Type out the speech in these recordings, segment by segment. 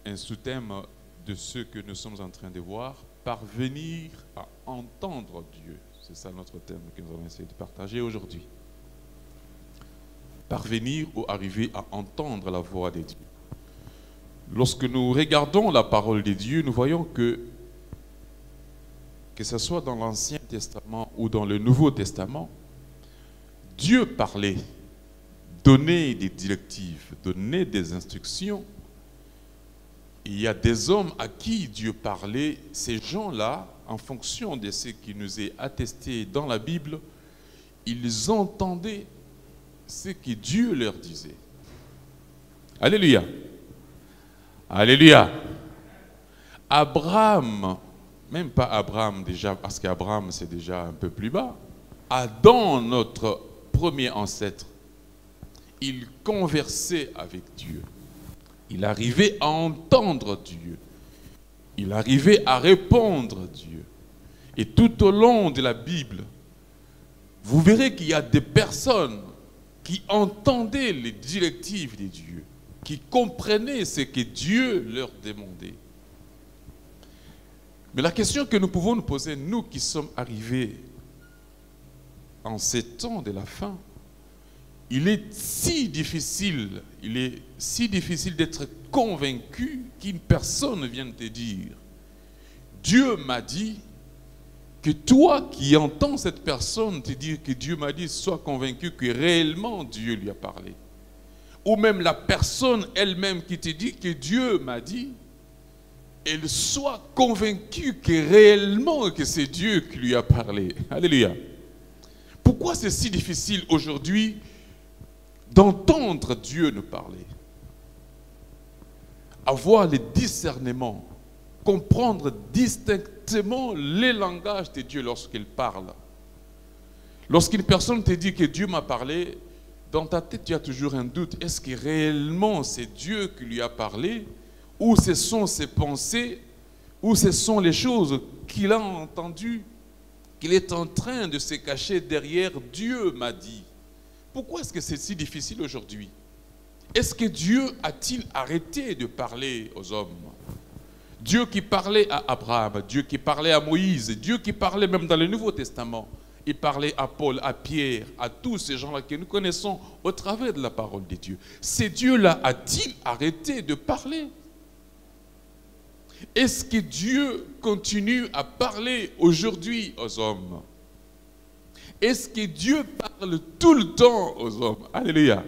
un sous-thème de ce que nous sommes en train de voir, parvenir à entendre Dieu. C'est ça notre thème que nous allons essayer de partager aujourd'hui. Parvenir ou arriver à entendre la voix de Dieu. Lorsque nous regardons la parole de Dieu, nous voyons que ce soit dans l'Ancien Testament ou dans le Nouveau Testament, Dieu parlait, donnait des directives, donnait des instructions. Il y a des hommes à qui Dieu parlait, ces gens-là, en fonction de ce qui nous est attesté dans la Bible, ils entendaient ce que Dieu leur disait. Alléluia. Alléluia. Abraham, même pas Abraham déjà, parce qu'Abraham c'est déjà un peu plus bas. Adam, notre premier ancêtre, il conversait avec Dieu. Il arrivait à entendre Dieu. Il arrivait à répondre à Dieu. Et tout au long de la Bible, vous verrez qu'il y a des personnes qui entendaient les directives de Dieu, qui comprenaient ce que Dieu leur demandait. Mais la question que nous pouvons nous poser, nous qui sommes arrivés en ces temps de la fin, il est si difficile d'être convaincu qu'une personne vienne te dire « Dieu m'a dit », que toi qui entends cette personne te dire que Dieu m'a dit, sois convaincu que réellement Dieu lui a parlé. Ou même la personne elle-même qui te dit que Dieu m'a dit, elle soit convaincue que réellement que c'est Dieu qui lui a parlé. Alléluia. Pourquoi c'est si difficile aujourd'hui d'entendre Dieu nous parler? Avoir le discernement, comprendre distinctement les langages de Dieu lorsqu'il parle. Lorsqu'une personne te dit que Dieu m'a parlé, dans ta tête tu as toujours un doute. Est-ce que réellement c'est Dieu qui lui a parlé? Ou ce sont ses pensées? Ou ce sont les choses qu'il a entendues? Qu'il est en train de se cacher derrière Dieu m'a dit. Pourquoi est-ce que c'est si difficile aujourd'hui? Est-ce que Dieu a-t-il arrêté de parler aux hommes? Dieu qui parlait à Abraham, Dieu qui parlait à Moïse, Dieu qui parlait même dans le Nouveau Testament, il parlait à Paul, à Pierre, à tous ces gens-là que nous connaissons au travers de la parole de Dieu. Ces dieux-là a-t-il arrêté de parler? Est-ce que Dieu continue à parler aujourd'hui aux hommes? Est-ce que Dieu parle tout le temps aux hommes? Alléluia.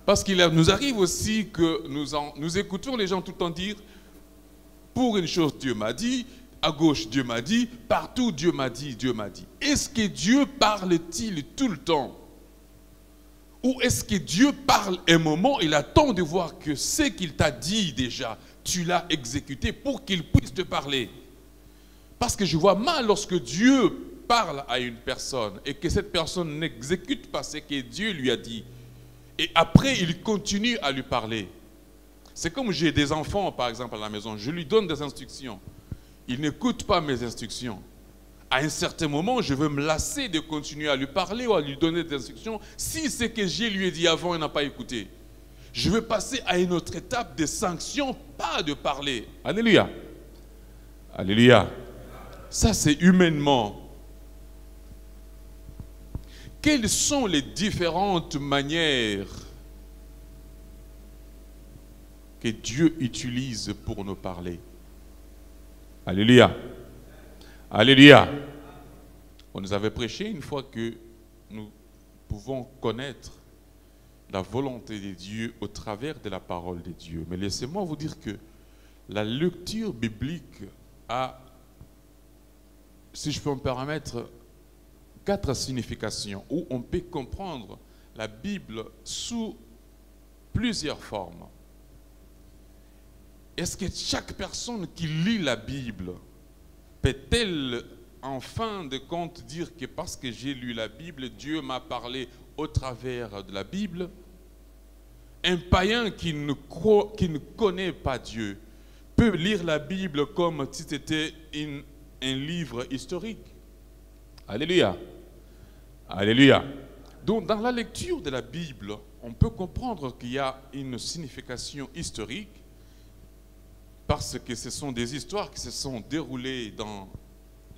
Parce qu'il nous arrive aussi que nous écoutons les gens tout le temps dire pour une chose Dieu m'a dit, à gauche Dieu m'a dit, partout Dieu m'a dit, Dieu m'a dit. Est-ce que Dieu parle-t-il tout le temps? Ou est-ce que Dieu parle un moment, il attend de voir que ce qu'il t'a dit déjà, tu l'as exécuté pour qu'il puisse te parler? Parce que je vois mal lorsque Dieu parle à une personne et que cette personne n'exécute pas ce que Dieu lui a dit. Et après, il continue à lui parler. C'est comme j'ai des enfants, par exemple, à la maison. Je lui donne des instructions. Il n'écoute pas mes instructions. À un certain moment, je veux me lasser de continuer à lui parler ou à lui donner des instructions. Si ce que je lui ai dit avant, il n'a pas écouté. Je veux passer à une autre étape de sanctions, pas de parler. Alléluia. Alléluia. Ça, c'est humainement. Quelles sont les différentes manières que Dieu utilise pour nous parler? Alléluia. Alléluia. On nous avait prêché une fois que nous pouvons connaître la volonté de Dieu au travers de la parole de Dieu. Mais laissez-moi vous dire que la lecture biblique a, si je peux me permettre, 4 significations où on peut comprendre la Bible sous plusieurs formes. Est-ce que chaque personne qui lit la Bible peut-elle en fin de compte dire que parce que j'ai lu la Bible, Dieu m'a parlé au travers de la Bible? Un païen qui ne connaît pas Dieu peut lire la Bible comme si c'était un livre historique. Alléluia. Alléluia. Donc dans la lecture de la Bible, on peut comprendre qu'il y a une signification historique parce que ce sont des histoires qui se sont déroulées dans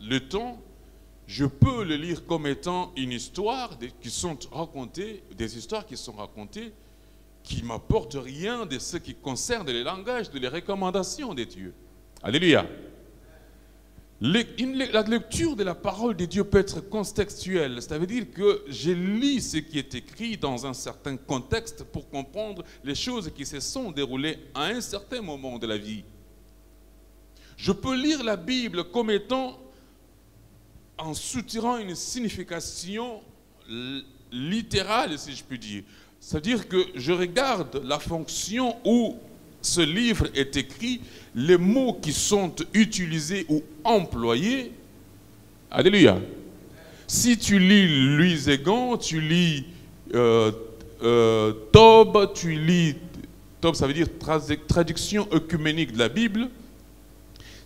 le temps, je peux le lire comme étant une histoire qui sont racontées, des histoires qui sont racontées, qui ne m'apportent rien de ce qui concerne les langages, de les recommandations de Dieu. Alléluia. La lecture de la parole de Dieu peut être contextuelle. Ça veut dire que je lis ce qui est écrit dans un certain contexte pour comprendre les choses qui se sont déroulées à un certain moment de la vie. Je peux lire la Bible comme étant en soutirant une signification littérale, si je puis dire. C'est-à-dire que je regarde la fonction où ce livre est écrit, les mots qui sont utilisés ou employés. Alléluia. Si tu lis Louis Egan, tu lis Tob, Tob ça veut dire traduction œcuménique de la Bible.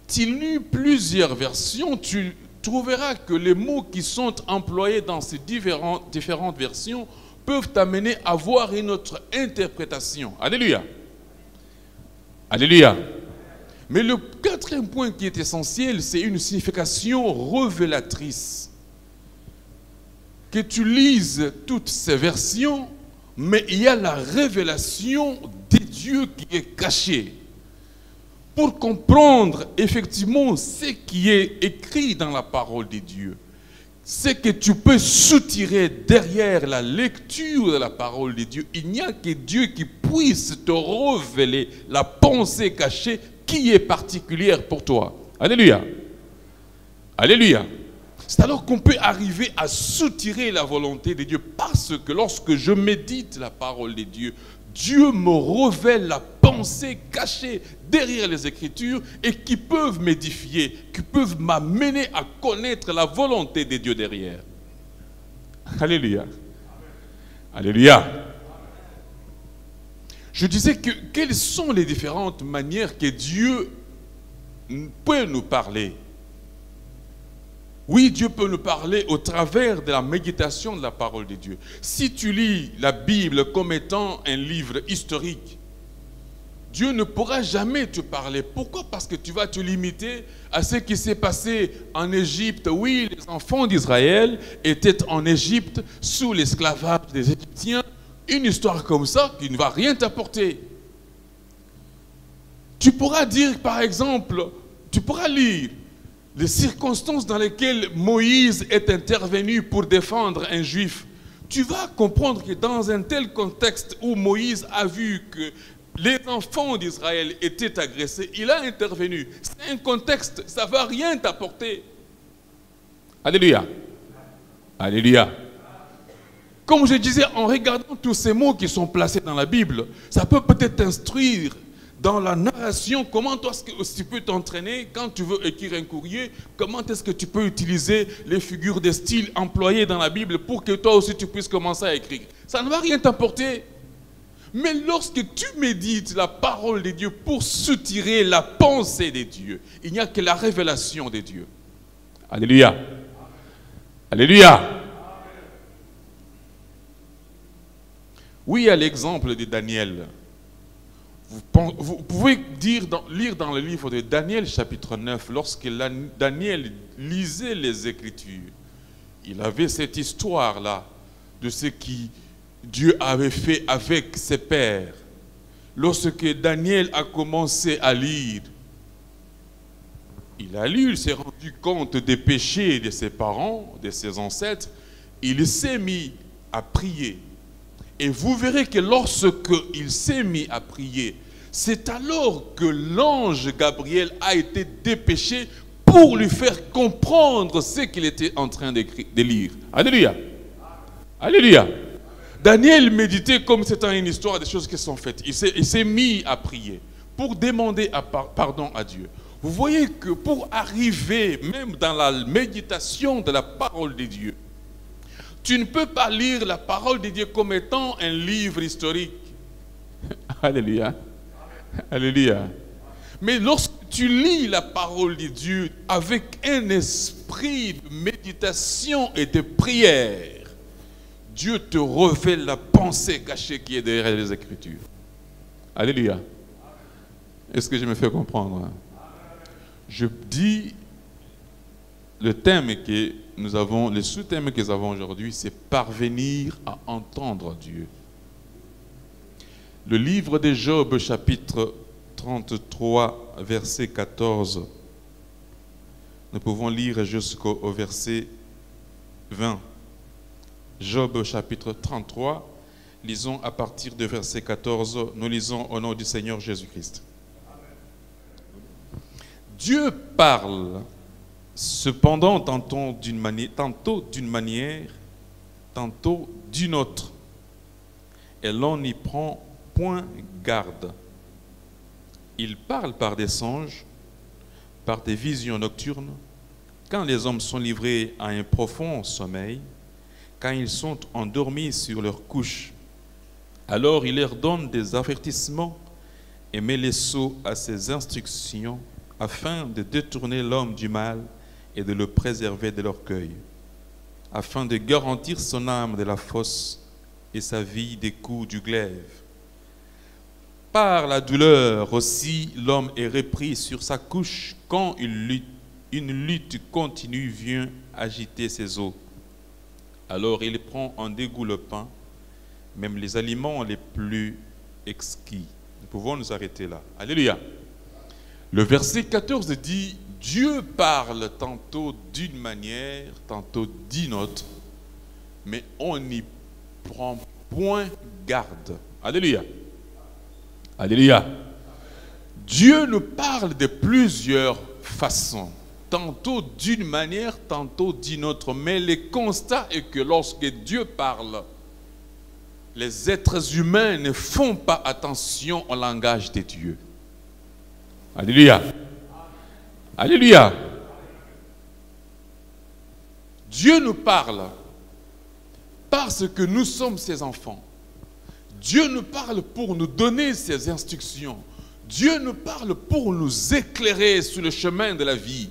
Tu lis plusieurs versions, tu trouveras que les mots qui sont employés dans ces différentes versions peuvent t'amener à voir une autre interprétation. Alléluia. Alléluia. Mais le quatrième point qui est essentiel, c'est une signification révélatrice. Que tu lises toutes ces versions, mais il y a la révélation de Dieu qui est cachée. Pour comprendre effectivement ce qui est écrit dans la parole de Dieu, ce que tu peux soutirer derrière la lecture de la parole de Dieu, il n'y a que Dieu qui puisse te révéler la pensée cachée qui est particulière pour toi. Alléluia. Alléluia. C'est alors qu'on peut arriver à soutirer la volonté de Dieu, parce que lorsque je médite la parole de Dieu, Dieu me révèle la pensée cachée derrière les Écritures et qui peuvent m'édifier, qui peuvent m'amener à connaître la volonté de Dieu derrière. Alléluia. Alléluia. Je disais que quelles sont les différentes manières que Dieu peut nous parler? Oui, Dieu peut nous parler au travers de la méditation de la parole de Dieu. Si tu lis la Bible comme étant un livre historique, Dieu ne pourra jamais te parler. Pourquoi? Parce que tu vas te limiter à ce qui s'est passé en Égypte. Oui, les enfants d'Israël étaient en Égypte sous l'esclavage des Égyptiens. Une histoire comme ça qui ne va rien t'apporter. Tu pourras dire, par exemple, tu pourras lire les circonstances dans lesquelles Moïse est intervenu pour défendre un juif. Tu vas comprendre que dans un tel contexte où Moïse a vu que les enfants d'Israël étaient agressés, il a intervenu. C'est un contexte, ça ne va rien t'apporter. Alléluia. Alléluia. Comme je disais, en regardant tous ces mots qui sont placés dans la Bible, ça peut peut-être t'instruire dans la narration, comment est-ce que tu peux t'entraîner quand tu veux écrire un courrier, comment est-ce que tu peux utiliser les figures de style employées dans la Bible pour que toi aussi tu puisses commencer à écrire. Ça ne va rien t'apporter. Mais lorsque tu médites la parole de Dieu pour soutirer la pensée de Dieu, il n'y a que la révélation de Dieu. Alléluia. Alléluia. Oui, à l'exemple de Daniel. Vous pouvez lire dans le livre de Daniel chapitre 9, lorsque Daniel lisait les Écritures, il avait cette histoire-là de ce que Dieu avait fait avec ses pères. Lorsque Daniel a commencé à lire, il s'est rendu compte des péchés de ses parents, de ses ancêtres, il s'est mis à prier. Et vous verrez que lorsque il s'est mis à prier, c'est alors que l'ange Gabriel a été dépêché pour lui faire comprendre ce qu'il était en train de lire. Alléluia. Alléluia. Daniel méditait comme c'était une histoire des choses qui sont faites. Il s'est mis à prier pour demander pardon à Dieu. Vous voyez que pour arriver même dans la méditation de la parole de Dieu, tu ne peux pas lire la parole de Dieu comme étant un livre historique. Alléluia. Alléluia. Mais lorsque tu lis la parole de Dieu avec un esprit de méditation et de prière, Dieu te révèle la pensée cachée qui est derrière les Écritures. Alléluia. Est-ce que je me fais comprendre? Je dis, le thème que nous avons, le sous-thème que nous avons aujourd'hui, c'est parvenir à entendre Dieu. Le livre de Job, chapitre 33, verset 14. Nous pouvons lire jusqu'au verset 20. Job, chapitre 33, lisons à partir du verset 14. Nous lisons au nom du Seigneur Jésus-Christ. Dieu parle, cependant, tantôt d'une manière, tantôt d'une autre, et l'on n'y prend point garde. Il parle par des songes, par des visions nocturnes, quand les hommes sont livrés à un profond sommeil, quand ils sont endormis sur leur couche. Alors il leur donne des avertissements et met les sots à ses instructions, afin de détourner l'homme du mal et de le préserver de l'orgueil, afin de garantir son âme de la fosse et sa vie des coups du glaive. Par la douleur aussi, l'homme est repris sur sa couche quand une lutte continue vient agiter ses os. Alors il prend en dégoût le pain, même les aliments les plus exquis. Nous pouvons nous arrêter là. Alléluia. Le verset 14 dit, Dieu parle tantôt d'une manière, tantôt d'une autre, mais on n'y prend point garde. Alléluia. Alléluia. Dieu nous parle de plusieurs façons, tantôt d'une manière, tantôt d'une autre, mais le constat est que lorsque Dieu parle, les êtres humains ne font pas attention au langage de Dieu. Alléluia. Alléluia. Dieu nous parle parce que nous sommes ses enfants. Dieu nous parle pour nous donner ses instructions. Dieu nous parle pour nous éclairer sur le chemin de la vie.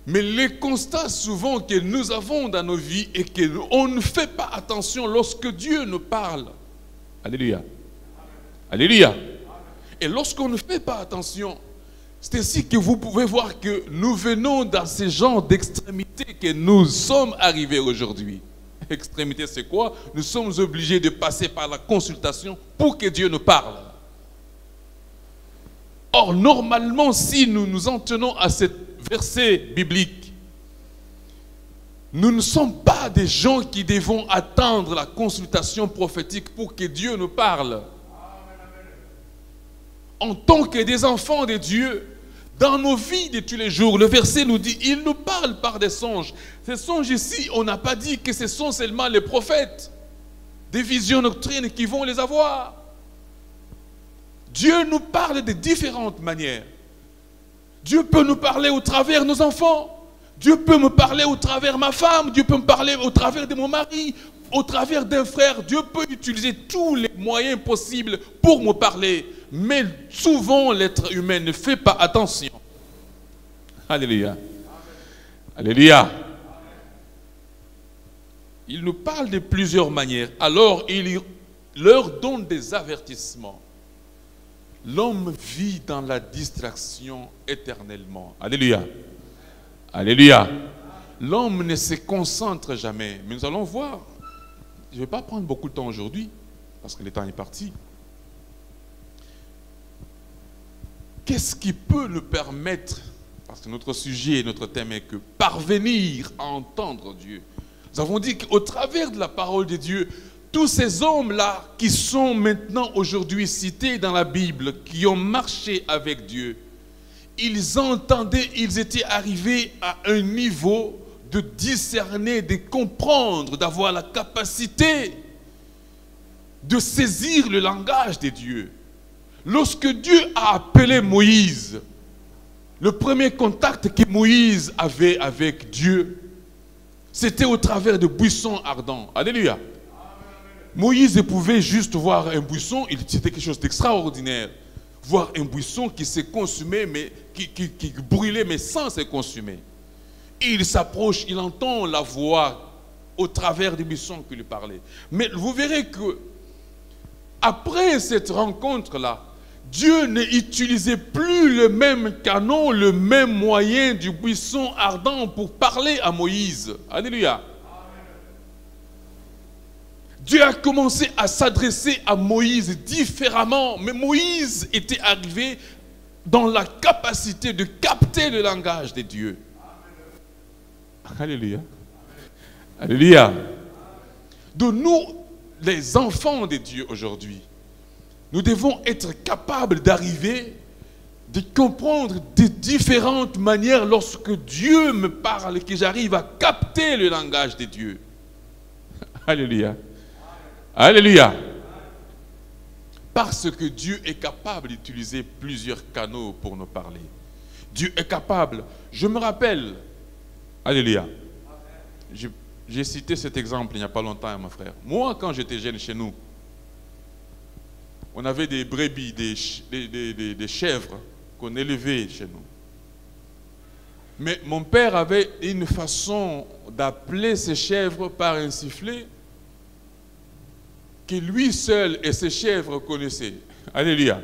Mais le constat souvent que nous avons dans nos vies est qu'on ne fait pas attention lorsque Dieu nous parle. Alléluia. Alléluia. Et lorsqu'on ne fait pas attention, c'est ainsi que vous pouvez voir que nous venons dans ce genre d'extrémité que nous sommes arrivés aujourd'hui. Extrémité, c'est quoi? Nous sommes obligés de passer par la consultation pour que Dieu nous parle. Or, normalement, si nous nous en tenons à ce verset biblique, nous ne sommes pas des gens qui devons attendre la consultation prophétique pour que Dieu nous parle. En tant que des enfants de Dieu, dans nos vies de tous les jours, le verset nous dit, il nous parle par des songes. Ces songes ici, on n'a pas dit que ce sont seulement les prophètes, des visions nocturnes qui vont les avoir. Dieu nous parle de différentes manières. Dieu peut nous parler au travers de nos enfants. Dieu peut me parler au travers de ma femme. Dieu peut me parler au travers de mon mari, au travers d'un frère. Dieu peut utiliser tous les moyens possibles pour me parler. Mais souvent, l'être humain ne fait pas attention. Alléluia. Alléluia. Il nous parle de plusieurs manières. Alors, il leur donne des avertissements. L'homme vit dans la distraction éternellement. Alléluia. Alléluia. L'homme ne se concentre jamais. Mais nous allons voir. Je ne vais pas prendre beaucoup de temps aujourd'hui, parce que le temps est parti. Qu'est-ce qui peut nous permettre, parce que notre sujet, notre thème est que parvenir à entendre Dieu. Nous avons dit qu'au travers de la parole de Dieu, tous ces hommes-là qui sont maintenant aujourd'hui cités dans la Bible, qui ont marché avec Dieu, ils entendaient, ils étaient arrivés à un niveau de discerner, de comprendre, d'avoir la capacité de saisir le langage de Dieu. Lorsque Dieu a appelé Moïse, le premier contact que Moïse avait avec Dieu, c'était au travers de buissons ardents. Alléluia. Moïse pouvait juste voir un buisson, c'était quelque chose d'extraordinaire. Voir un buisson qui s'est consumé, mais qui brûlait, mais sans se consumer. Et il s'approche, il entend la voix au travers des buissons qui lui parlaient. Mais vous verrez que après cette rencontre-là, Dieu n'utilisait plus le même canon, le même moyen du buisson ardent pour parler à Moïse. Alléluia. Dieu a commencé à s'adresser à Moïse différemment, mais Moïse était arrivé dans la capacité de capter le langage de Dieu. Alléluia. Alléluia. De nous, les enfants de Dieu aujourd'hui, nous devons être capables d'arriver, de comprendre de différentes manières lorsque Dieu me parle, que j'arrive à capter le langage de Dieu. Alléluia. Alléluia. Parce que Dieu est capable d'utiliser plusieurs canaux pour nous parler. Dieu est capable. Je me rappelle, alléluia, j'ai cité cet exemple il n'y a pas longtemps, mon frère. Moi, quand j'étais jeune chez nous, on avait des brebis, des chèvres qu'on élevait chez nous. Mais mon père avait une façon d'appeler ces chèvres par un sifflet que lui seul et ses chèvres connaissaient. Alléluia.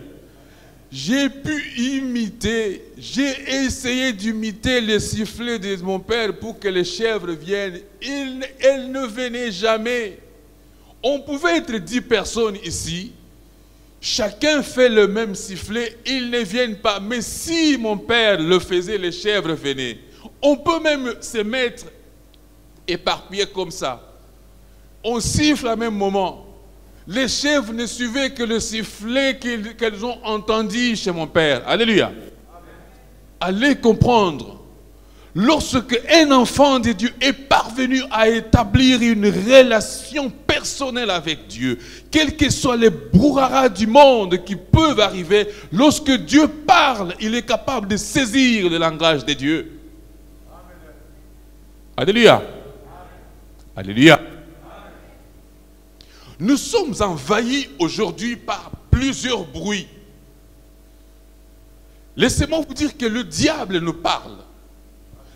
J'ai pu imiter, j'ai essayé d'imiter le sifflet de mon père pour que les chèvres viennent. Elles ne venaient jamais. On pouvait être 10 personnes ici. Chacun fait le même sifflet, ils ne viennent pas. Mais si mon père le faisait, les chèvres venaient. On peut même se mettre éparpillés comme ça. On siffle à même moment. Les chèvres ne suivaient que le sifflet qu'elles ont entendu chez mon père. Alléluia. Amen. Allez comprendre. Lorsque un enfant de Dieu est parvenu à établir une relation personnelle avec Dieu, quels que soient les brouhahas du monde qui peuvent arriver, lorsque Dieu parle, il est capable de saisir le langage de Dieu. Amen. Alléluia. Amen. Alléluia. Nous sommes envahis aujourd'hui par plusieurs bruits. Laissez-moi vous dire que le diable nous parle.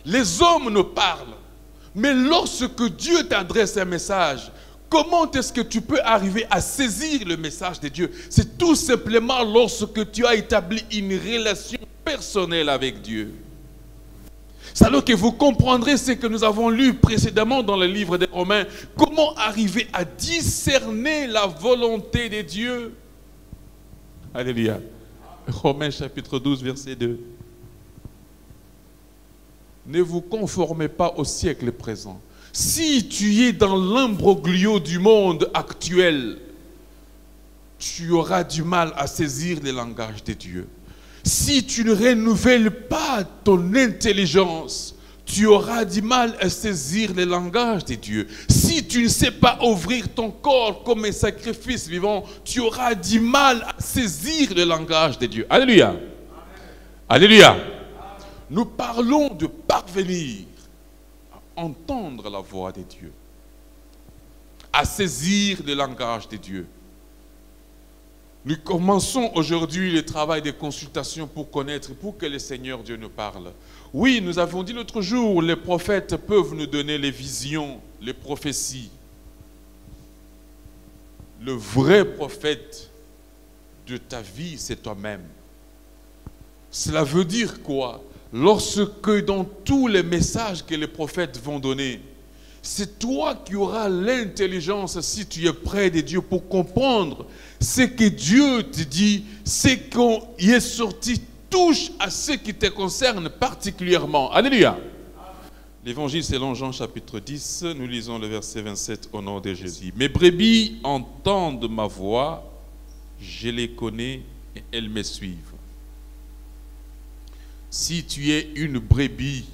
Les hommes nous parlent. Mais lorsque Dieu t'adresse un message, comment est-ce que tu peux arriver à saisir le message de Dieu? C'est tout simplement lorsque tu as établi une relation personnelle avec Dieu. C'est alors que vous comprendrez ce que nous avons lu précédemment dans le livre des Romains. Comment arriver à discerner la volonté de Dieu? Alléluia. Romains chapitre 12, verset 2. Ne vous conformez pas au siècle présent. Si tu es dans l'imbroglio du monde actuel, tu auras du mal à saisir le langage de Dieu. Si tu ne renouvelles pas ton intelligence, tu auras du mal à saisir le langage de Dieu. Si tu ne sais pas ouvrir ton corps comme un sacrifice vivant, tu auras du mal à saisir le langage de Dieu. Alléluia. Amen. Alléluia. Amen. Nous parlons de parvenir à entendre la voix de Dieu, à saisir le langage de Dieu. Nous commençons aujourd'hui le travail de consultation pour connaître, pour que le Seigneur Dieu nous parle. Oui, nous avons dit l'autre jour, les prophètes peuvent nous donner les visions, les prophéties. Le vrai prophète de ta vie, c'est toi-même. Cela veut dire quoi? Lorsque dans tous les messages que les prophètes vont donner, c'est toi qui auras l'intelligence, si tu es près de Dieu, pour comprendre ce que Dieu te dit, ce qui est sorti touche à ce qui te concerne particulièrement. Alléluia. L'évangile selon Jean chapitre 10, nous lisons le verset 27 au nom de Jésus. Mes brebis entendent ma voix, je les connais et elles me suivent. Si tu es une brebis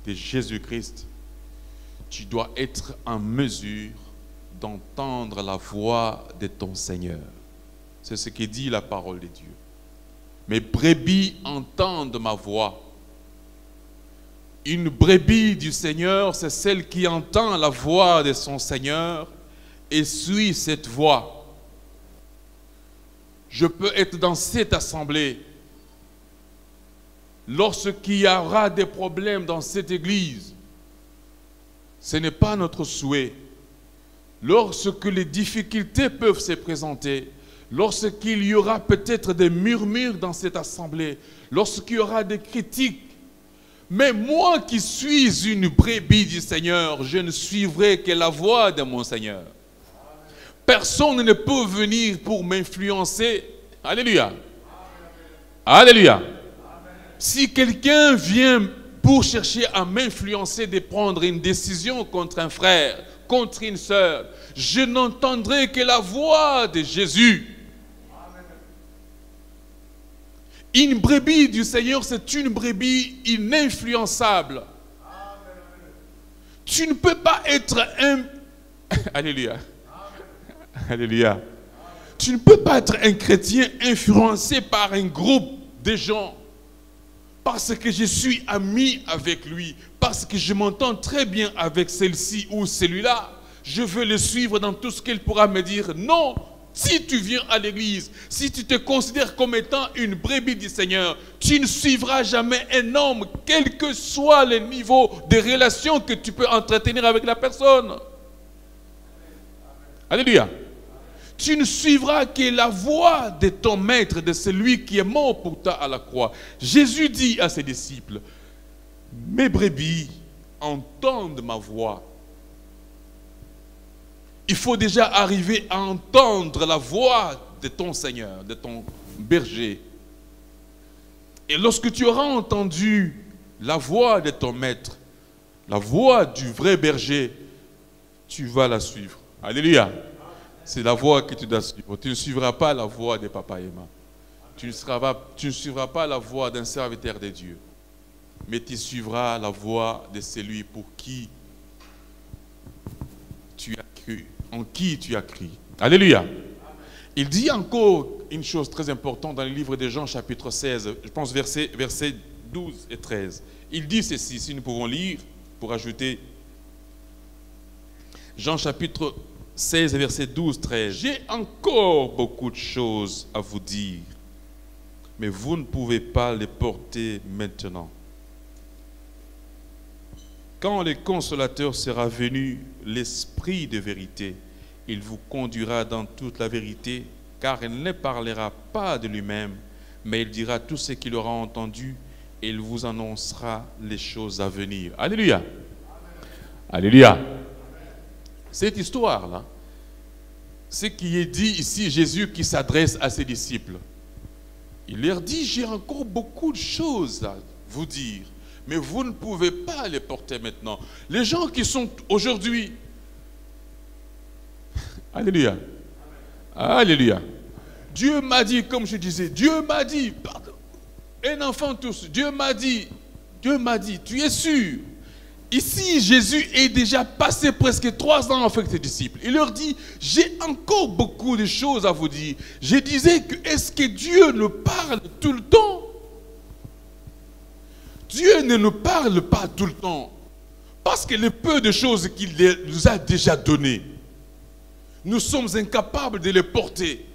de Jésus-Christ, tu dois être en mesure d'entendre la voix de ton Seigneur. C'est ce que dit la parole de Dieu. Mes brebis entendent ma voix. Une brebis du Seigneur, c'est celle qui entend la voix de son Seigneur et suit cette voix. Je peux être dans cette assemblée. Lorsqu'il y aura des problèmes dans cette église, ce n'est pas notre souhait. Lorsque les difficultés peuvent se présenter, lorsqu'il y aura peut-être des murmures dans cette assemblée, lorsqu'il y aura des critiques, mais moi qui suis une brebis du Seigneur, je ne suivrai que la voix de mon Seigneur. Personne ne peut venir pour m'influencer. Alléluia. Alléluia. Si quelqu'un vient pour chercher à m'influencer de prendre une décision contre un frère, contre une sœur, je n'entendrai que la voix de Jésus. Une brebis du Seigneur, c'est une brebis ininfluençable. Tu ne peux pas être un... Alléluia. Alléluia. Tu ne peux pas être un chrétien influencé par un groupe de gens parce que je suis ami avec lui, parce que je m'entends très bien avec celle-ci ou celui-là. Je veux le suivre dans tout ce qu'il pourra me dire. Non, si tu viens à l'église, si tu te considères comme étant une brebis du Seigneur, tu ne suivras jamais un homme, quel que soit le niveau de relation que tu peux entretenir avec la personne. Alléluia. Tu ne suivras que la voix de ton maître, de celui qui est mort pour toi à la croix. Jésus dit à ses disciples, mes brebis entendent ma voix. Il faut déjà arriver à entendre la voix de ton Seigneur, de ton berger. Et lorsque tu auras entendu la voix de ton maître, la voix du vrai berger, tu vas la suivre. Alléluia. C'est la voix que tu dois suivre. Tu ne suivras pas la voix de Papa et Maman. Tu ne suivras pas la voix d'un serviteur de Dieu. Mais tu suivras la voix de celui pour qui tu as cru, en qui tu as cru. Alléluia. Il dit encore une chose très importante dans le livre de Jean chapitre 16, je pense versets 12 et 13. Il dit ceci, si nous pouvons lire, pour ajouter Jean chapitre 16, verset 12, 13. J'ai encore beaucoup de choses à vous dire, mais vous ne pouvez pas les porter maintenant. Quand le Consolateur sera venu, l'Esprit de vérité, il vous conduira dans toute la vérité, car il ne parlera pas de lui-même, mais il dira tout ce qu'il aura entendu et il vous annoncera les choses à venir. Alléluia. Alléluia. Cette histoire-là, ce qui est dit ici, Jésus qui s'adresse à ses disciples, il leur dit, j'ai encore beaucoup de choses à vous dire, mais vous ne pouvez pas les porter maintenant. Les gens qui sont aujourd'hui, alléluia, alléluia, Dieu m'a dit, comme je disais, Dieu m'a dit, pardon, un enfant tous, Dieu m'a dit, tu es sûr? Ici, Jésus est déjà passé presque 3 ans avec ses disciples. Il leur dit, j'ai encore beaucoup de choses à vous dire. Je disais que est-ce que Dieu nous parle tout le temps? Dieu ne nous parle pas tout le temps. Parce que le peu de choses qu'il nous a déjà données, nous sommes incapables de les porter.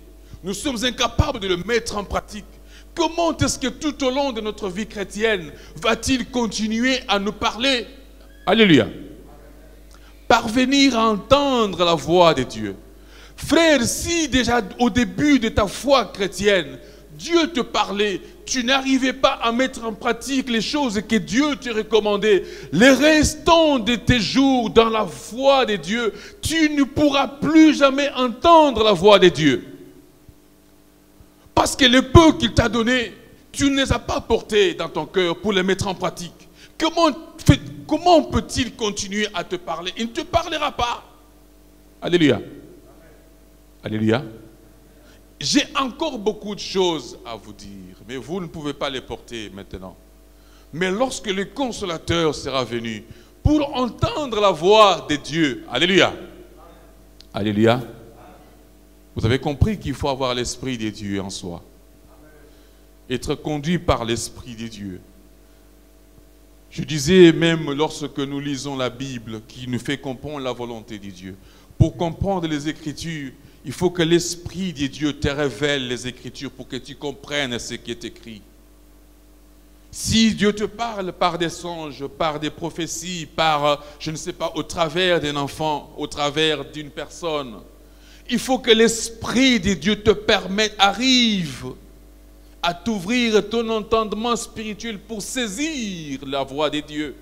Nous sommes incapables de le mettre en pratique. Comment est-ce que tout au long de notre vie chrétienne, va-t-il continuer à nous parler? Alléluia. Parvenir à entendre la voix de Dieu. Frère, si déjà au début de ta foi chrétienne, Dieu te parlait, tu n'arrivais pas à mettre en pratique les choses que Dieu te recommandait, les restants de tes jours dans la voix de Dieu, tu ne pourras plus jamais entendre la voix de Dieu. Parce que le peu qu'il t'a donné, tu ne les as pas portés dans ton cœur pour les mettre en pratique. Comment peut-il continuer à te parler? Il ne te parlera pas. Alléluia. Alléluia. J'ai encore beaucoup de choses à vous dire, mais vous ne pouvez pas les porter maintenant. Mais lorsque le Consolateur sera venu pour entendre la voix de Dieu, alléluia. Alléluia. Vous avez compris qu'il faut avoir l'Esprit de Dieu en soi. Être conduit par l'Esprit de Dieu. Je disais même lorsque nous lisons la Bible qui nous fait comprendre la volonté de Dieu. Pour comprendre les Écritures, il faut que l'Esprit de Dieu te révèle les Écritures pour que tu comprennes ce qui est écrit. Si Dieu te parle par des songes, par des prophéties, par, je ne sais pas, au travers d'un enfant, au travers d'une personne, Il faut que l'Esprit de Dieu te permette, arrive à t'ouvrir ton entendement spirituel pour saisir la voix de Dieu.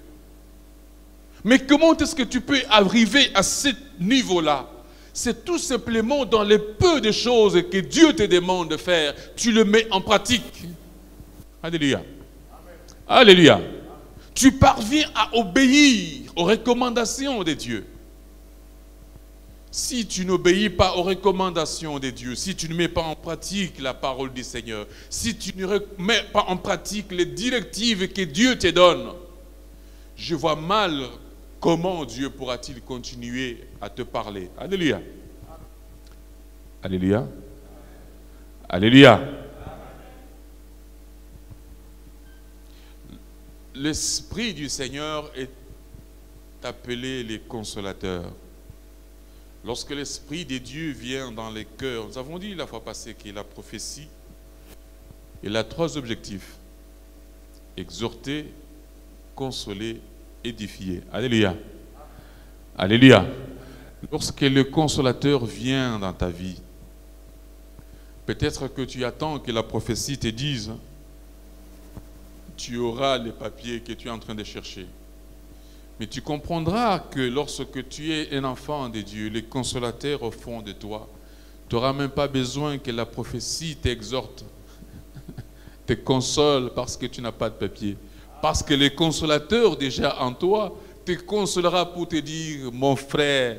Mais comment est-ce que tu peux arriver à ce niveau-là? C'est tout simplement dans les peu de choses que Dieu te demande de faire, tu le mets en pratique. Alléluia. Alléluia. Tu parviens à obéir aux recommandations de Dieu. Si tu n'obéis pas aux recommandations de Dieu, si tu ne mets pas en pratique la parole du Seigneur, si tu ne mets pas en pratique les directives que Dieu te donne, je vois mal comment Dieu pourra-t-il continuer à te parler. Alléluia. Alléluia. Alléluia. L'Esprit du Seigneur est appelé les consolateurs. Lorsque l'Esprit de Dieu vient dans les cœurs, nous avons dit la fois passée que la prophétie, elle a 3 objectifs. Exhorter, consoler, édifier. Alléluia. Alléluia. Lorsque le consolateur vient dans ta vie, peut-être que tu attends que la prophétie te dise, tu auras les papiers que tu es en train de chercher. Mais tu comprendras que lorsque tu es un enfant de Dieu, le consolateur au fond de toi, tu n'auras même pas besoin que la prophétie t'exhorte, te console parce que tu n'as pas de papier. Parce que le consolateur déjà en toi te consolera pour te dire, mon frère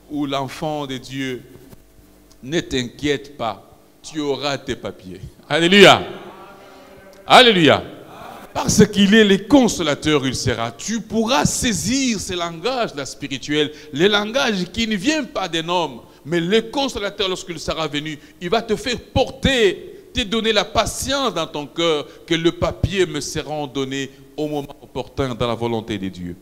ou l'enfant de Dieu, ne t'inquiète pas, tu auras tes papiers. Alléluia. Alléluia. Parce qu'il est le consolateur, il sera. Tu pourras saisir ce langage-là spirituel, le langage qui ne vient pas d'un homme, mais le consolateur, lorsqu'il sera venu, il va te faire porter, te donner la patience dans ton cœur, que le papier me sera donné au moment opportun dans la volonté de Dieu.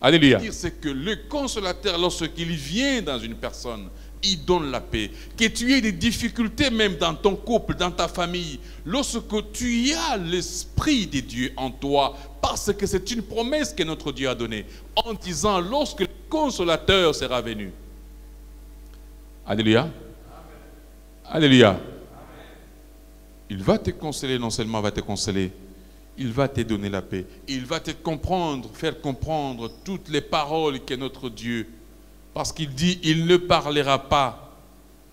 Alléluia. C'est que le consolateur, lorsqu'il vient dans une personne, il donne la paix. Que tu aies des difficultés même dans ton couple, dans ta famille, lorsque tu as l'Esprit de Dieu en toi, parce que c'est une promesse que notre Dieu a donnée, en disant, lorsque le consolateur sera venu. Alléluia. Alléluia. Amen. Il va te consoler, non seulement va te consoler, il va te donner la paix. Il va te comprendre, faire comprendre toutes les paroles que notre Dieu, parce qu'il dit, il ne parlera pas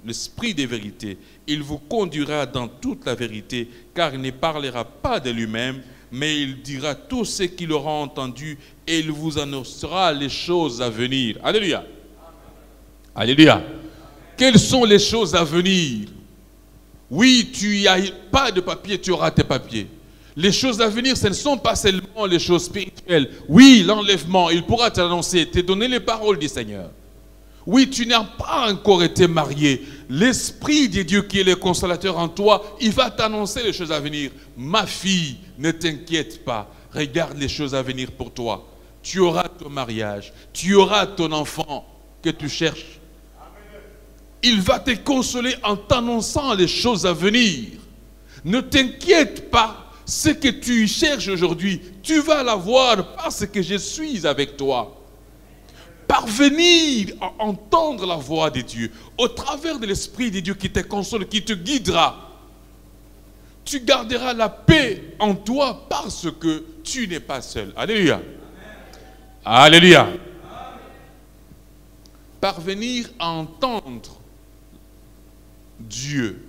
l'esprit des vérités. Il vous conduira dans toute la vérité, car il ne parlera pas de lui-même, mais il dira tout ce qu'il aura entendu et il vous annoncera les choses à venir. Alléluia. Alléluia. Quelles sont les choses à venir? Oui, tu n'as pas de papier, tu auras tes papiers. Les choses à venir, ce ne sont pas seulement les choses spirituelles. Oui, l'enlèvement, il pourra t'annoncer, te donner les paroles du Seigneur. Oui, tu n'as pas encore été marié. L'Esprit de Dieu qui est le consolateur en toi, il va t'annoncer les choses à venir. Ma fille, ne t'inquiète pas. Regarde les choses à venir pour toi. Tu auras ton mariage. Tu auras ton enfant que tu cherches. Il va te consoler en t'annonçant les choses à venir. Ne t'inquiète pas. Ce que tu cherches aujourd'hui, tu vas l'avoir parce que je suis avec toi. Parvenir à entendre la voix de Dieu au travers de l'Esprit de Dieu qui te console, qui te guidera. Tu garderas la paix en toi parce que tu n'es pas seul. Alléluia. Amen. Alléluia. Amen. Parvenir à entendre Dieu.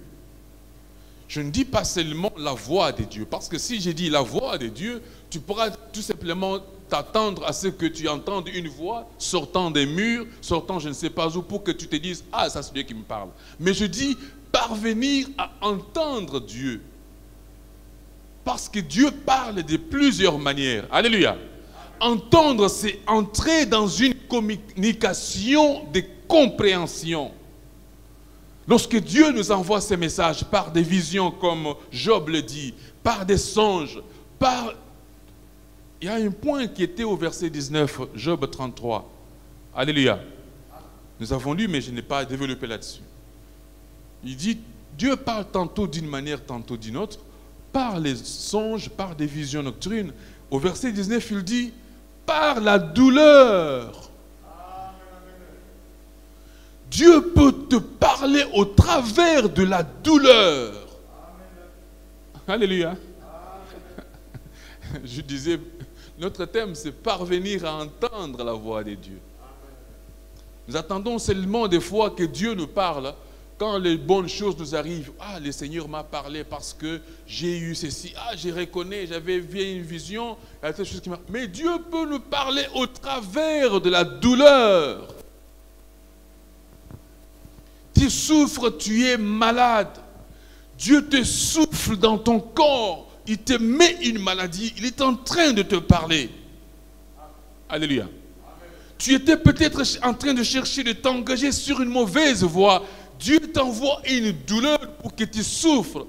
Je ne dis pas seulement la voix de Dieu, parce que si je dis la voix de Dieu, tu pourras tout simplement t'attendre à ce que tu entendes une voix sortant des murs, sortant je ne sais pas où, pour que tu te dises, ah, ça c'est Dieu qui me parle. Mais je dis parvenir à entendre Dieu. Parce que Dieu parle de plusieurs manières. Alléluia. Entendre, c'est entrer dans une communication de compréhension. Lorsque Dieu nous envoie ces messages par des visions, comme Job le dit, par des songes, par... Il y a un point qui était au verset 19, Job 33. Alléluia. Nous avons lu, mais je n'ai pas développé là-dessus. Il dit, Dieu parle tantôt d'une manière, tantôt d'une autre, par les songes, par des visions nocturnes. Au verset 19, il dit, par la douleur. Dieu peut te parler au travers de la douleur. Alléluia. Je disais, notre thème, c'est parvenir à entendre la voix de Dieu. Nous attendons seulement des fois que Dieu nous parle. Quand les bonnes choses nous arrivent, ah, le Seigneur m'a parlé parce que j'ai eu ceci, ah, je reconnais, j'avais vu une vision, il y a quelque chose qui m'a... Mais Dieu peut nous parler au travers de la douleur. Tu souffres, tu es malade. Dieu te souffle dans ton corps, il te met une maladie, il est en train de te parler. Alléluia. Tu étais peut-être en train de chercher de t'engager sur une mauvaise voie. Dieu t'envoie une douleur pour que tu souffres.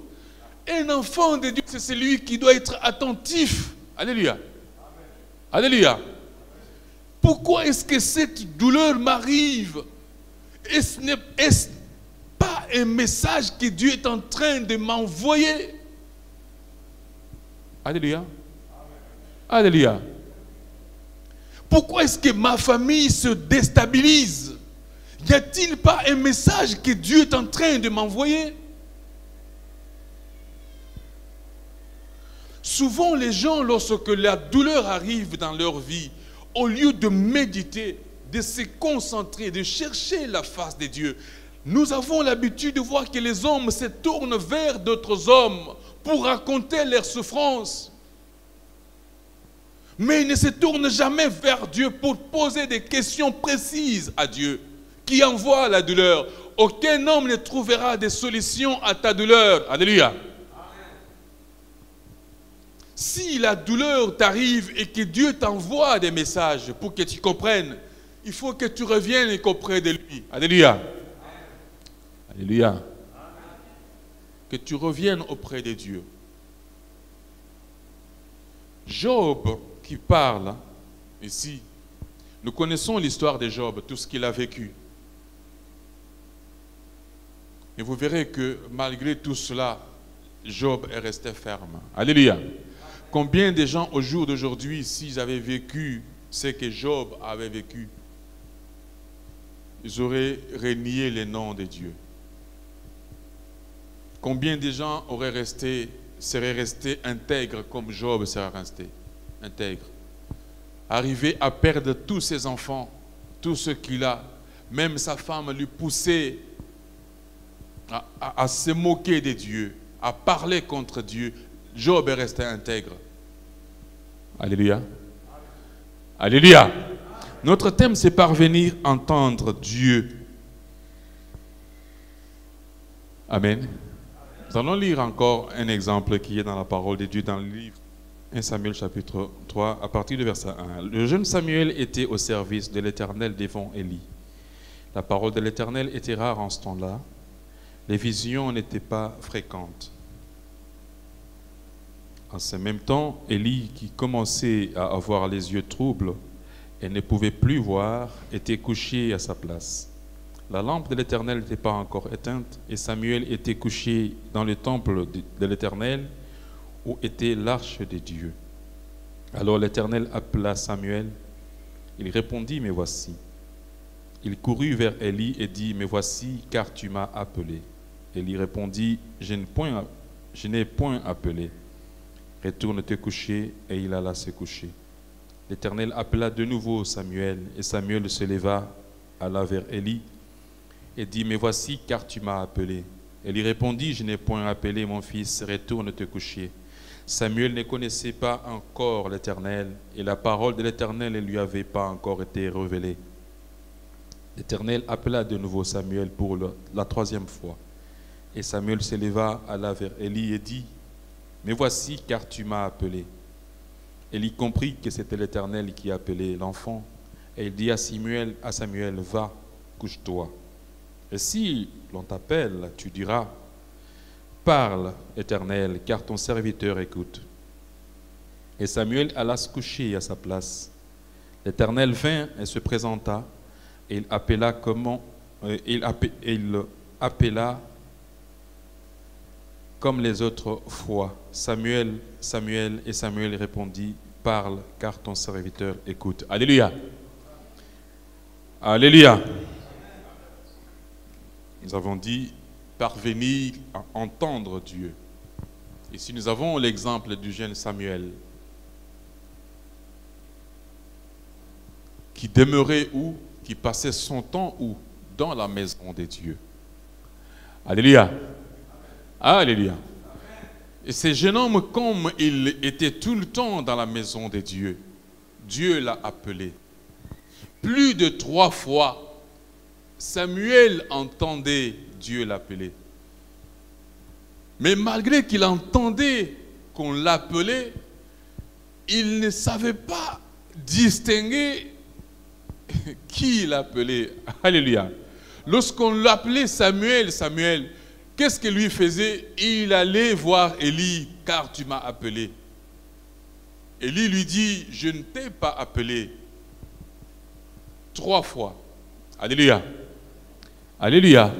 Un enfant de Dieu, c'est celui qui doit être attentif. Alléluia. Alléluia. Pourquoi est-ce que cette douleur m'arrive? Est-ce pas un message que Dieu est en train de m'envoyer? Alléluia. Alléluia. Pourquoi est-ce que ma famille se déstabilise? Y a-t-il pas un message que Dieu est en train de m'envoyer? Souvent, les gens, lorsque la douleur arrive dans leur vie, au lieu de méditer, de se concentrer, de chercher la face de Dieu, nous avons l'habitude de voir que les hommes se tournent vers d'autres hommes pour raconter leurs souffrances. Mais ils ne se tournent jamais vers Dieu pour poser des questions précises à Dieu qui envoie la douleur. Aucun homme ne trouvera des solutions à ta douleur. Alléluia. Amen. Si la douleur t'arrive et que Dieu t'envoie des messages pour que tu comprennes, il faut que tu reviennes auprès de lui. Alléluia. Amen. Alléluia. Amen. Que tu reviennes auprès de Dieu. Job qui parle ici, nous connaissons l'histoire de Job, tout ce qu'il a vécu. Et vous verrez que malgré tout cela, Job est resté ferme. Alléluia. Combien de gens au jour d'aujourd'hui, s'ils avaient vécu ce que Job avait vécu, ils auraient renié le nom de Dieu? Combien de gens seraient restés intègres comme Job serait resté intègre? Arrivé à perdre tous ses enfants, tout ce qu'il a, même sa femme lui poussait à se moquer de Dieu, à parler contre Dieu. Job est resté intègre. Alléluia. Alléluia. Notre thème, c'est parvenir à entendre Dieu. Amen. Nous allons lire encore un exemple qui est dans la parole de Dieu dans le livre 1 Samuel chapitre 3 à partir du verset 1. Le jeune Samuel était au service de l'Éternel devant Élie. La parole de l'Éternel était rare en ce temps-là. Les visions n'étaient pas fréquentes. En ce même temps, Élie, qui commençait à avoir les yeux troubles et ne pouvait plus voir, était couché à sa place. La lampe de l'Éternel n'était pas encore éteinte et Samuel était couché dans le temple de l'Éternel où était l'arche de Dieu. Alors l'Éternel appela Samuel. Il répondit, « Me voici. » Il courut vers Élie et dit, « Me voici, car tu m'as appelé. » Élie répondit, « Je n'ai point appelé. Retourne te coucher. » Et il alla se coucher. L'Éternel appela de nouveau Samuel, et Samuel se leva, alla vers Élie, et dit, « Me voici, car tu m'as appelé. » Élie répondit, « Je n'ai point appelé, mon fils, retourne te coucher. » Samuel ne connaissait pas encore l'Éternel, et la parole de l'Éternel ne lui avait pas encore été révélée. L'Éternel appela de nouveau Samuel pour la troisième fois. Et Samuel se leva, alla vers Élie et dit, « Me voici, car tu m'as appelé. » Élie comprit que c'était l'Éternel qui appelait l'enfant, et il dit à Samuel, « Va, couche-toi. Et si l'on t'appelle, tu diras, « Parle, Éternel, car ton serviteur écoute. » Et Samuel alla se coucher à sa place. L'Éternel vint et se présenta, et il appela comme les autres fois, « Samuel, Samuel. » Et Samuel répondit, « Parle, car ton serviteur écoute. » Alléluia. Alléluia. nous avons dit parvenir à entendre Dieu. Ici, nous avons l'exemple du jeune Samuel qui demeurait où? Qui passait son temps où? Dans la maison de Dieu. Alléluia. Alléluia. Et ce jeune homme, comme il était tout le temps dans la maison de Dieu, Dieu l'a appelé. Plus de 3 fois, Samuel entendait Dieu l'appeler. Mais malgré qu'il entendait qu'on l'appelait, il ne savait pas distinguer qui l'appelait. Alléluia. Lorsqu'on l'appelait Samuel, Samuel, qu'est-ce qu'il lui faisait? Il allait voir Élie, car tu m'as appelé. Élie lui dit, je ne t'ai pas appelé. 3 fois. Alléluia. Alléluia.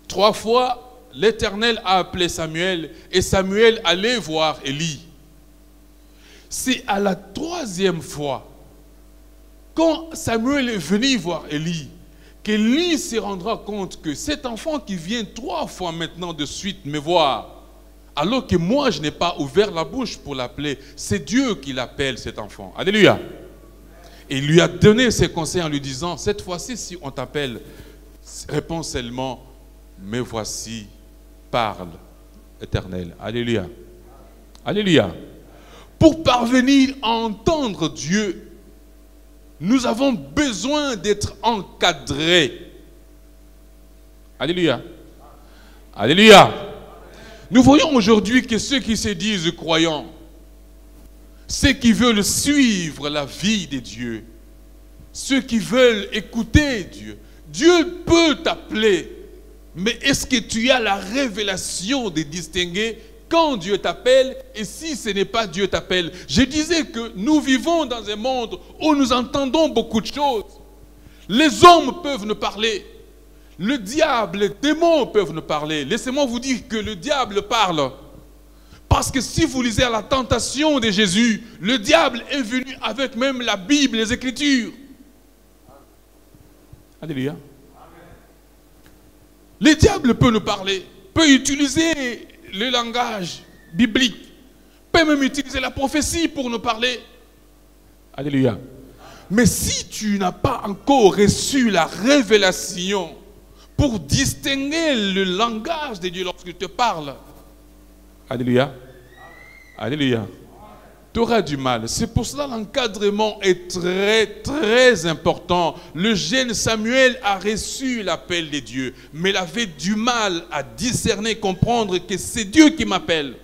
3 fois, l'Éternel a appelé Samuel et Samuel allait voir Élie. C'est à la 3e fois, quand Samuel est venu voir Élie, qu'Élie se rendra compte que cet enfant qui vient 3 fois maintenant de suite me voir, alors que moi je n'ai pas ouvert la bouche pour l'appeler, c'est Dieu qui l'appelle cet enfant. Alléluia. Et il lui a donné ses conseils en lui disant, cette fois-ci si on t'appelle, réponds seulement, me voici, parle, Éternel. Alléluia. Alléluia. Pour parvenir à entendre Dieu, nous avons besoin d'être encadrés. Alléluia. Alléluia. Nous voyons aujourd'hui que ceux qui se disent croyants, ceux qui veulent suivre la vie de Dieu, ceux qui veulent écouter Dieu, Dieu peut t'appeler, mais est-ce que tu as la révélation de distinguer quand Dieu t'appelle et si ce n'est pas Dieu t'appelle? Je disais que nous vivons dans un monde où nous entendons beaucoup de choses. Les hommes peuvent nous parler. Le diable, les démons peuvent nous parler. Laissez-moi vous dire que le diable parle. Parce que si vous lisez à la tentation de Jésus, le diable est venu avec même la Bible, les Écritures. Alléluia. Le diable peut nous parler, peut utiliser le langage biblique, peut même utiliser la prophétie pour nous parler. Alléluia. Mais si tu n'as pas encore reçu la révélation pour distinguer le langage de Dieu lorsqu'il te parle, alléluia, alléluia, tu auras du mal. C'est pour cela que l'encadrement est très, très important. Le jeune Samuel a reçu l'appel de Dieu, mais il avait du mal à discerner, comprendre que c'est Dieu qui m'appelle.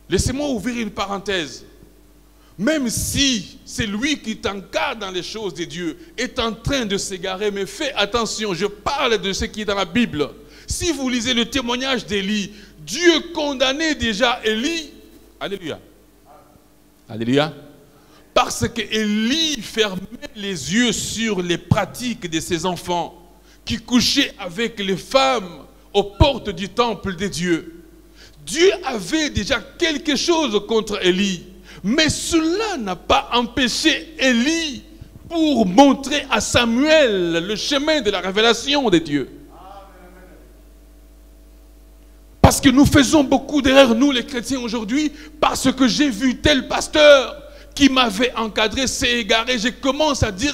Laissez-moi ouvrir une parenthèse. Même si c'est lui qui t'encadre dans les choses de Dieu, est en train de s'égarer, mais fais attention, je parle de ce qui est dans la Bible. Si vous lisez le témoignage d'Élie, Dieu condamnait déjà Élie. Alléluia. Alléluia. Parce qu'Élie fermait les yeux sur les pratiques de ses enfants qui couchaient avec les femmes aux portes du temple de Dieu. Dieu avait déjà quelque chose contre Élie. Mais cela n'a pas empêché Élie pour montrer à Samuel le chemin de la révélation de Dieu. Parce que nous faisons beaucoup d'erreurs, nous les chrétiens aujourd'hui, parce que j'ai vu tel pasteur qui m'avait encadré, s'est égaré, je commence à dire,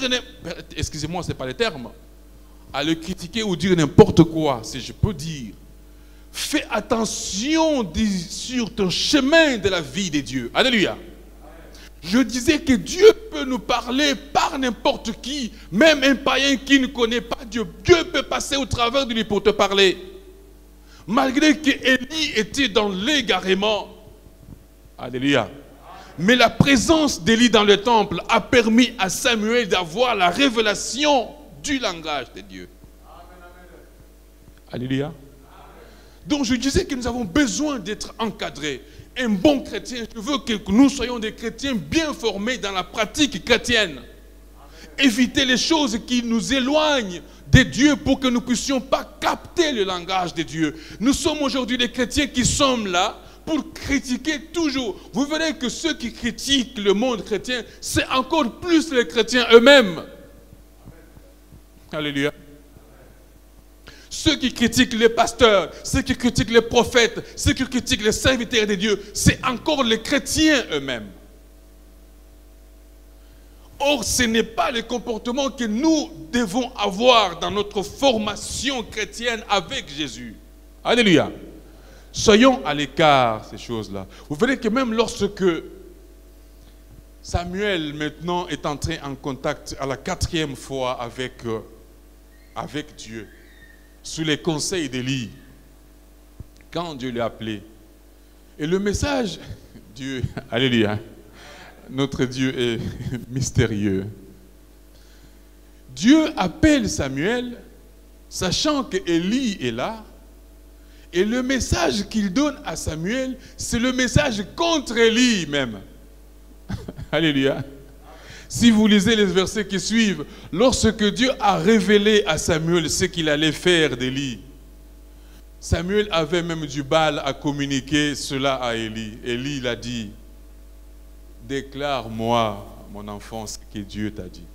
excusez-moi, ce n'est pas les termes, à le critiquer ou dire n'importe quoi, si je peux dire. Fais attention sur ton chemin de la vie de Dieu. Alléluia. Je disais que Dieu peut nous parler par n'importe qui, même un païen qui ne connaît pas Dieu. Dieu peut passer au travers de lui pour te parler. Malgré qu'Élie était dans l'égarement. Alléluia. Mais la présence d'Élie dans le temple a permis à Samuel d'avoir la révélation du langage de Dieu. Alléluia. Donc je disais que nous avons besoin d'être encadrés. Un bon chrétien, je veux que nous soyons des chrétiens bien formés dans la pratique chrétienne. Éviter les choses qui nous éloignent de Dieu pour que nous ne puissions pas capter le langage de Dieu. Nous sommes aujourd'hui des chrétiens qui sommes là pour critiquer toujours. Vous verrez que ceux qui critiquent le monde chrétien, c'est encore plus les chrétiens eux-mêmes. Alléluia. Ceux qui critiquent les pasteurs, ceux qui critiquent les prophètes, ceux qui critiquent les serviteurs de Dieu, c'est encore les chrétiens eux-mêmes. Or, ce n'est pas le comportement que nous devons avoir dans notre formation chrétienne avec Jésus. Alléluia. Soyons à l'écart ces choses-là. Vous verrez que même lorsque Samuel maintenant est entré en contact à la 4e fois avec Dieu, sous les conseils d'Élie, quand Dieu l'a appelé, et le message, Dieu, alléluia, notre Dieu est mystérieux. Dieu appelle Samuel, sachant qu'Élie est là, et le message qu'il donne à Samuel, c'est le message contre Élie même. Alléluia. Si vous lisez les versets qui suivent, lorsque Dieu a révélé à Samuel ce qu'il allait faire d'Élie, Samuel avait même du mal à communiquer cela à Élie. Élie l'a dit, déclare-moi, mon enfant, ce que Dieu t'a dit.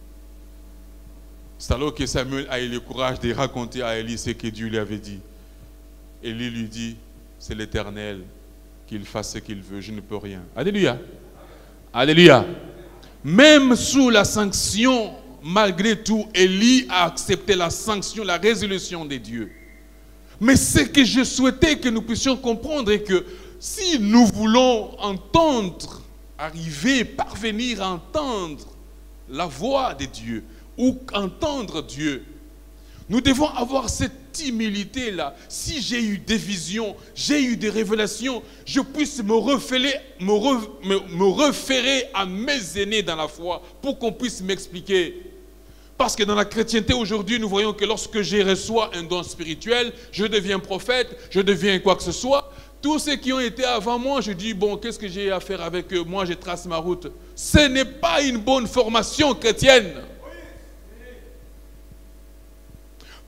C'est alors que Samuel a eu le courage de raconter à Élie ce que Dieu lui avait dit. Élie lui dit, c'est l'Éternel, qu'il fasse ce qu'il veut, je ne peux rien. Alléluia. Alléluia. Même sous la sanction, malgré tout, Élie a accepté la sanction, la résolution de Dieu. Mais ce que je souhaitais que nous puissions comprendre est que si nous voulons entendre, parvenir à entendre la voix de Dieu ou entendre Dieu, nous devons avoir cette humilité-là. Si j'ai eu des visions, j'ai eu des révélations, je puisse me référer à mes aînés dans la foi pour qu'on puisse m'expliquer. Parce que dans la chrétienté aujourd'hui, nous voyons que lorsque je reçois un don spirituel, je deviens prophète, je deviens quoi que ce soit. Tous ceux qui ont été avant moi, je dis, bon, qu'est-ce que j'ai à faire avec eux? Moi, je trace ma route. Ce n'est pas une bonne formation chrétienne.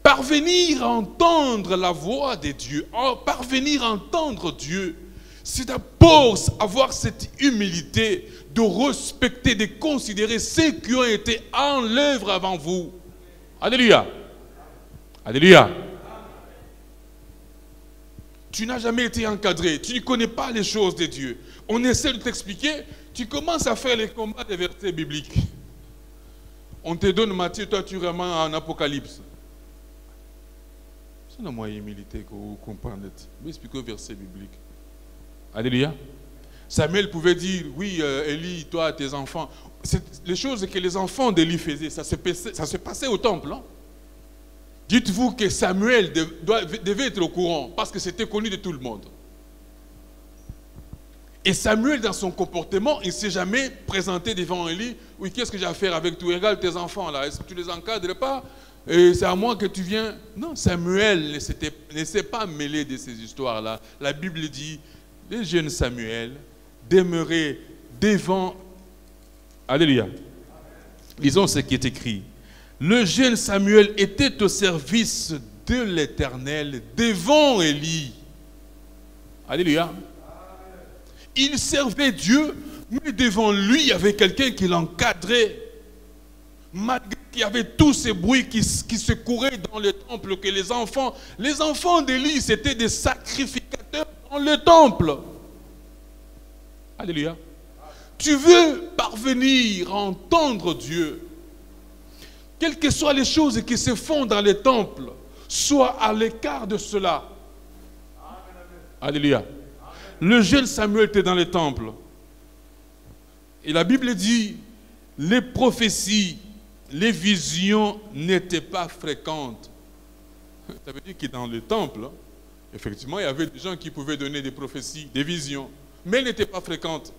Parvenir à entendre la voix de Dieu, parvenir à entendre Dieu, c'est d'abord avoir cette humilité de respecter, de considérer ceux qui ont été en l'œuvre avant vous. Alléluia. Alléluia. Tu n'as jamais été encadré, tu ne connais pas les choses de Dieu. On essaie de t'expliquer, tu commences à faire les combats des versets bibliques. On te donne Matthieu, toi tu ramènes en Apocalypse. C'est une moyenne humilité que vous comprenez. Mais expliquez le verset biblique. Alléluia. Samuel pouvait dire, oui, Élie, toi, tes enfants. Les choses que les enfants d'Élie faisaient, ça se passait au temple. Hein? Dites-vous que Samuel devait être au courant, parce que c'était connu de tout le monde. Et Samuel, dans son comportement, il ne s'est jamais présenté devant Élie. Oui, qu'est-ce que j'ai à faire avec toi? Regarde tes enfants là, est-ce que tu les encadres pas? Et c'est à moi que tu viens. Non, Samuel ne s'est pas mêlé de ces histoires-là. La Bible dit, le jeune Samuel demeurait devant... Alléluia. Lisons ce qui est écrit. Le jeune Samuel était au service de l'Éternel devant Élie. Alléluia. Il servait Dieu, mais devant lui, il y avait quelqu'un qui l'encadrait. Malgré qu'il y avait tous ces bruits qui se couraient dans le temple, que les enfants d'Élie, c'était des sacrificateurs dans le temple. Alléluia. Tu veux parvenir à entendre Dieu, quelles que soient les choses qui se font dans les temples, sois à l'écart de cela. Alléluia. Le jeune Samuel était dans les temples. Et la Bible dit, les prophéties, les visions n'étaient pas fréquentes. Ça veut dire que dans le temple, effectivement, il y avait des gens qui pouvaient donner des prophéties, des visions, mais elles n'étaient pas fréquentes.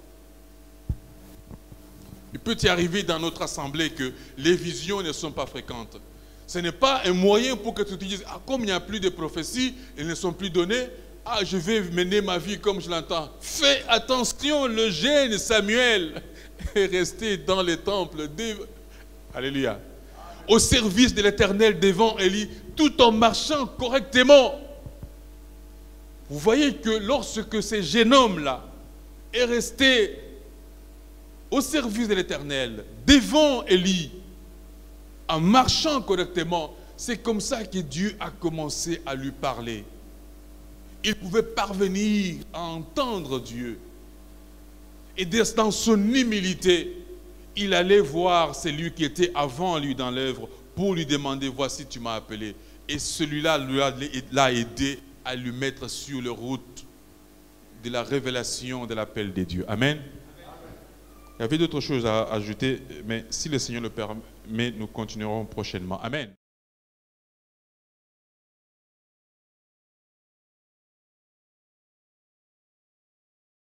Il peut y arriver dans notre assemblée que les visions ne sont pas fréquentes. Ce n'est pas un moyen pour que tu te dises, ah, comme il n'y a plus de prophéties, elles ne sont plus données, ah, je vais mener ma vie comme je l'entends. Fais attention, le jeune Samuel est resté dans les temples. Alléluia. Au service de l'Éternel devant Élie, tout en marchant correctement. Vous voyez que lorsque ce jeune homme-là est resté au service de l'Éternel devant Élie, en marchant correctement, c'est comme ça que Dieu a commencé à lui parler. Il pouvait parvenir à entendre Dieu. Et dans son humilité, il allait voir celui qui était avant lui dans l'œuvre pour lui demander, voici tu m'as appelé. Et celui-là l'a aidé à lui mettre sur la route de la révélation de l'appel de Dieu. Amen. Il y avait d'autres choses à ajouter, mais si le Seigneur le permet, nous continuerons prochainement. Amen.